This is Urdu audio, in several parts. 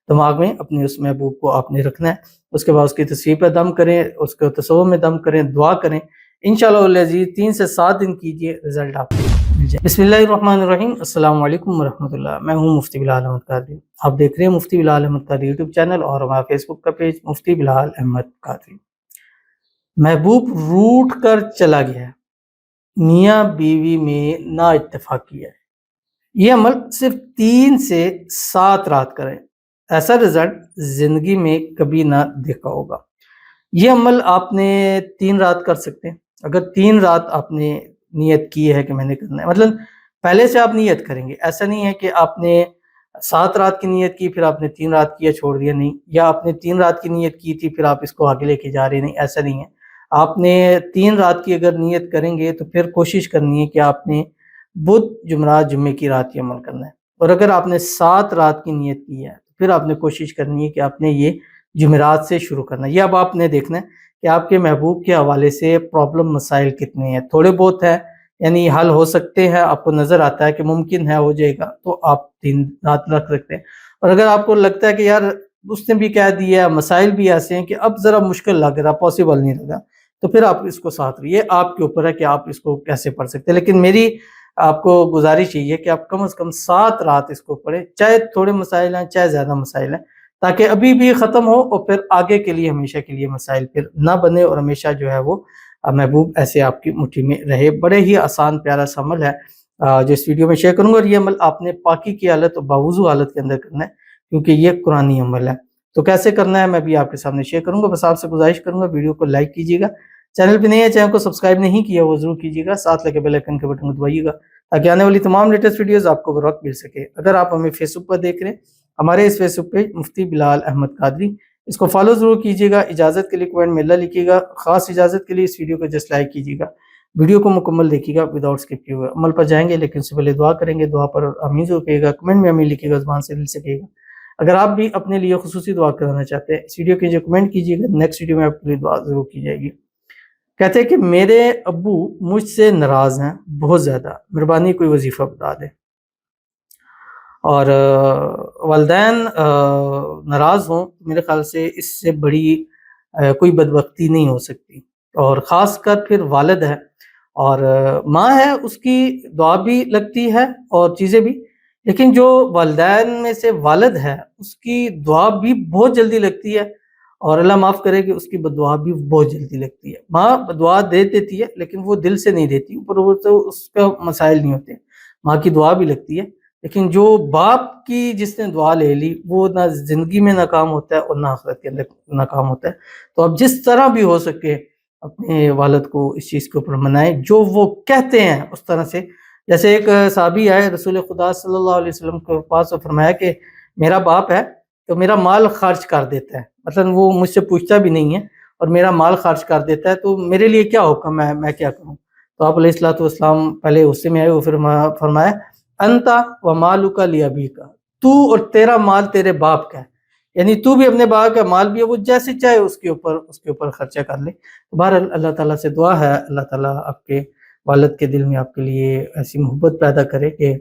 دماغ میں اپنے اس محبوب کو آپ نے رکھنا ہے. اس کے بعد اس کی تصویر پہ دم کریں، اس کو تصور میں دم کریں، دعا کریں. انشاءاللہ العزیز 3 سے 7 دن کیجئے، رزلٹ آپ کو مل جائے. بسم اللہ الرحمن الرحیم. السلام علیکم ورحمۃ اللہ. میں ہوں مفتی بلال احمد قادری. آپ دیکھ رہے ہیں مفتی بلال احمد قادری یوٹیوب چینل اور ہمارا فیس بک کا پیج مفتی بلال احمد قادری. محبوب روٹ کر چلا گیا، میاں بیوی میں نا اتفاقی ہے. یہ عمل صرف 3 سے 7 رات کریں، ایسا رزلٹ زندگی میں کبھی نہ دیکھا ہوگا. یہ عمل آپ نے 3 رات کر سکتے ہیں. اگر 3 رات آپ نے نیت کی ہے کہ میں نے کرنا ہے، مطلب پہلے سے آپ نیت کریں گے. ایسا نہیں ہے کہ آپ نے 7 رات کی نیت کی پھر آپ نے 3 رات کیا چھوڑ دیا، نہیں. یا آپ نے 3 رات کی نیت کی تھی پھر آپ اس کو آگے لے کے جا رہے، نہیں، ایسا نہیں ہے. آپ نے 3 رات کی اگر نیت کریں گے تو پھر کوشش کرنی ہے کہ آپ نے بدھ جمعرات جمعے کی رات یہ عمل کرنا ہے. اور اگر آپ نے 7 رات کی نیت کی ہے تو پھر آپ نے کوشش کرنی ہے کہ آپ نے یہ جمعرات سے شروع کرنا ہے. یہ اب آپ نے دیکھنا ہے کہ آپ کے محبوب کے حوالے سے پرابلم مسائل کتنے ہیں. تھوڑے بہت ہیں، یعنی حل ہو سکتے ہیں، آپ کو نظر آتا ہے کہ ممکن ہے ہو جائے گا، تو آپ 3 رات رکھ سکتے ہیں. اور اگر آپ کو لگتا ہے کہ یار اس نے بھی کہہ دیا، مسائل بھی ایسے ہیں کہ اب ذرا مشکل لگ رہا، پاسبل نہیں لگا، تو پھر آپ اس کو ساتھ رہیے. آپ کے اوپر ہے کہ آپ اس کو کیسے پڑھ سکتے ہیں. لیکن میری آپ کو گزارش یہی ہے کہ آپ کم از کم 7 رات اس کو پڑھیں، چاہے تھوڑے مسائل ہیں چاہے زیادہ مسائل ہیں، تاکہ ابھی بھی ختم ہو اور پھر آگے کے لیے ہمیشہ کے لیے مسائل پھر نہ بنے، اور ہمیشہ جو ہے وہ محبوب ایسے آپ کی مٹھی میں رہے. بڑے ہی آسان پیارا سا عمل ہے جو اس ویڈیو میں شیئر کروں گا. اور یہ عمل آپ نے پاکی کی حالت اور باوضو حالت کے اندر کرنا ہے، کیونکہ یہ قرآنی عمل ہے. تو کیسے کرنا ہے میں بھی آپ کے سامنے شیئر کروں گا. بس آپ سے گزارش کروں گا ویڈیو کو لائک کیجیے گا، چینل پہ نہیں ہے چینل کو سبسکرائب نہیں کیا وہ ضرور کیجیے گا، ساتھ لگے بیل آئیکن کے بٹن کو دبائیے گا تاکہ آنے والی تمام لیٹسٹ ویڈیوز آپ کو بر وقت مل سکے. اگر آپ ہمیں فیس بک پر دیکھ رہے ہیں، ہمارے اس فیس بک پیج مفتی بلال احمد قادری، اس کو فالو ضرور کیجیے گا. اجازت کے لیے کمنٹ میں اللہ لکھیے گا. خاص اجازت کے لیے اس ویڈیو کو جسٹ لائک کیجیے گا. ویڈیو کو مکمل دیکھیے گا وداؤٹ اسکپ کیے ہوئے. عمل پر جائیں گے لیکن اس سے پہلے دعا کریں گے. دعا پر آمین ضرور کہیے گا، کمنٹ میں آمین لکھیے گا، زبان سے دل سے کہیے گا. اگر آپ بھی اپنے لیے خصوصی دعا کرانا چاہتے ہیں، اس ویڈیو کے جو کمنٹ کیجیے گا، نیکسٹ ویڈیو میں آپ کے لیے دعا ضرور کی جائے گی. کہتے ہیں کہ میرے ابو مجھ سے ناراض ہیں بہت زیادہ، مہربانی کوئی وظیفہ بتا دے. اور والدین ناراض ہوں میرے خیال سے اس سے بڑی کوئی بدبختی نہیں ہو سکتی، اور خاص کر پھر والد ہے اور ماں ہے، اس کی دعا بھی لگتی ہے اور چیزیں بھی. لیکن جو والدین میں سے والد ہے اس کی دعا بھی بہت جلدی لگتی ہے، اور اللہ معاف کرے کہ اس کی بدعا بھی بہت جلدی لگتی ہے. ماں دعا دے دیتی ہے لیکن وہ دل سے نہیں دیتی، اوپر وہ تو اس کا مسائل نہیں ہوتے. ماں کی دعا بھی لگتی ہے، لیکن جو باپ کی جس نے دعا لے لی وہ نہ زندگی میں ناکام ہوتا ہے اور نہ آخرت کے اندر ناکام ہوتا ہے. تو اب جس طرح بھی ہو سکے اپنے والد کو اس چیز کے اوپر منائیں، جو وہ کہتے ہیں اس طرح سے. جیسے ایک صحابی آئے رسول خدا صلی اللہ علیہ وسلم کے پاس اور فرمایا کہ میرا باپ ہے تو میرا مال خرچ کر دیتا ہے، مطلب وہ مجھ سے پوچھتا بھی نہیں ہے اور میرا مال خرچ کر دیتا ہے، تو میرے لیے کیا حکم ہے، میں کیا کروں؟ تو آپ علیہ الصلوۃ والسلام پہلے غصے میں آئے، وہ پھر فرمایا انتا و مالک لابیک، تو اور تیرا مال تیرے باپ کا ہے، یعنی تو بھی اپنے باپ کا مال بھی ہے، وہ جیسے چاہے اس کے اوپر خرچہ کر لے. بہرحال اللہ تعالیٰ سے دعا ہے اللہ تعالیٰ آپ کے والد کے دل میں آپ کے لیے ایسی محبت پیدا کرے کہ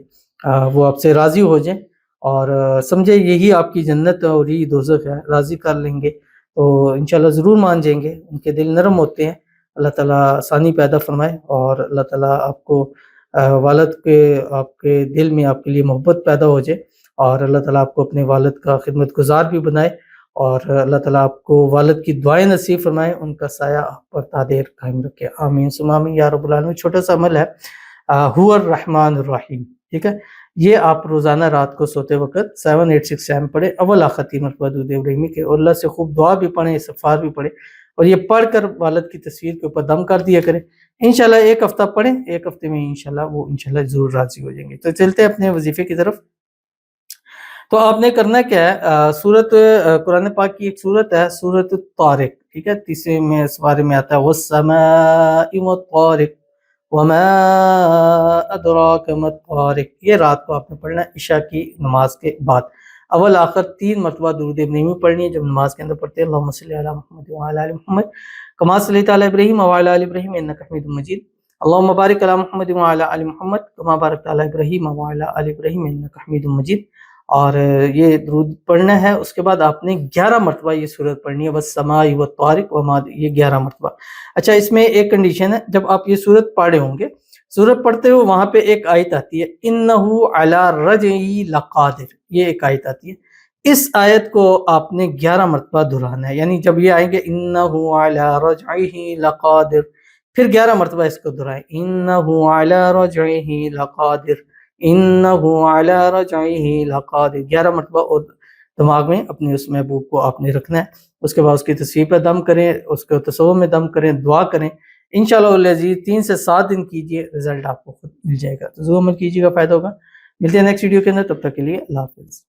وہ آپ سے راضی ہو جائیں اور سمجھے یہی آپ کی جنت اور یہی دوزخ ہے. راضی کر لیں گے تو انشاءاللہ ضرور مان جائیں گے. ان کے دل نرم ہوتے ہیں. اللہ تعالیٰ آسانی پیدا فرمائے اور اللہ تعالیٰ آپ کو والد کے آپ کے دل میں آپ کے لیے محبت پیدا ہو جائے، اور اللہ تعالیٰ آپ کو اپنے والد کا خدمت گزار بھی بنائے، اور اللہ تعالیٰ آپ کو والد کی دعائیں نصیب فرمائے، ان کا سایہ آپ پر تا دیر قائم رکھے. آمین ثم آمین یا رب العالمین. چھوٹا سا عمل ہے، هو الرحمن الرحیم، ٹھیک ہے. یہ آپ روزانہ رات کو سوتے وقت 786 پڑھے، اول آخر 3 مرتبہ درود ابراہیمی کے، اور اللہ سے خوب دعا بھی پڑھیں، استغفار بھی پڑھیں، اور یہ پڑھ کر والد کی تصویر کے اوپر دم کر دیا کریں. انشاءاللہ 1 ہفتہ پڑھیں، 1 ہفتے میں انشاءاللہ وہ انشاءاللہ ضرور راضی ہو جائیں گے. تو چلتے ہیں اپنے وظیفے کی طرف. تو آپ نے کرنا کیا ہے، سورت قرآن پاک کی ایک سورت ہے سورت الطارق، ٹھیک ہے، 30 میں سپارے میں آتا ہے والسماء والطارق وما ادراک ما الطارق. یہ رات کو آپ نے پڑھنا ہے عشاء کی نماز کے بعد. اول آخر 3 مرتبہ درود ابراہیمی پڑھنی ہے جب نماز کے اندر پڑھتے ہیں. اللہم صلی علی محمد وعلی آل محمد کما صلیت علی ابراہیم وعلی آل ابراہیم انک حمید مجید. اللہم بارک علی محمد وعلی آل محمد کما بارکت علی ابراہیم وعلی آل ابراہیم انک حمید مجید. اور یہ درود پڑھنا ہے. اس کے بعد آپ نے 11 مرتبہ یہ سورت پڑھنی ہے، والسماء والطارق وما، یہ 11 مرتبہ. اچھا اس میں ایک کنڈیشن ہے، جب آپ یہ سورت پڑھے ہوں گے، سورت پڑھتے ہوئے وہاں پہ ایک آیت آتی ہے انہو علی رجعی لقادر، یہ ایک آیت آتی ہے. اس آیت کو آپ نے 11 مرتبہ دہرانا ہے، یعنی جب یہ آئیں گے انہو علی رجعہ لقادر، پھر 11 مرتبہ اس کو دہرائیں انہو علی رجعہ لقادر، انہو علی رجعہ لقادر، 11 مرتبہ. اور دماغ میں اپنے اس محبوب کو آپ نے رکھنا ہے. اس کے بعد اس کی تصویر پہ دم کریں، اس کو تصور میں دم کریں، دعا کریں. انشاءاللہ العزیز 3 سے 7 دن کیجئے، رزلٹ آپ کو خود مل جائے گا. تو ضرور عمل کیجیے گا، فائدہ ہوگا. ملتے ہیں نیکسٹ ویڈیو کے اندر، تب تک کے لیے اللہ حافظ.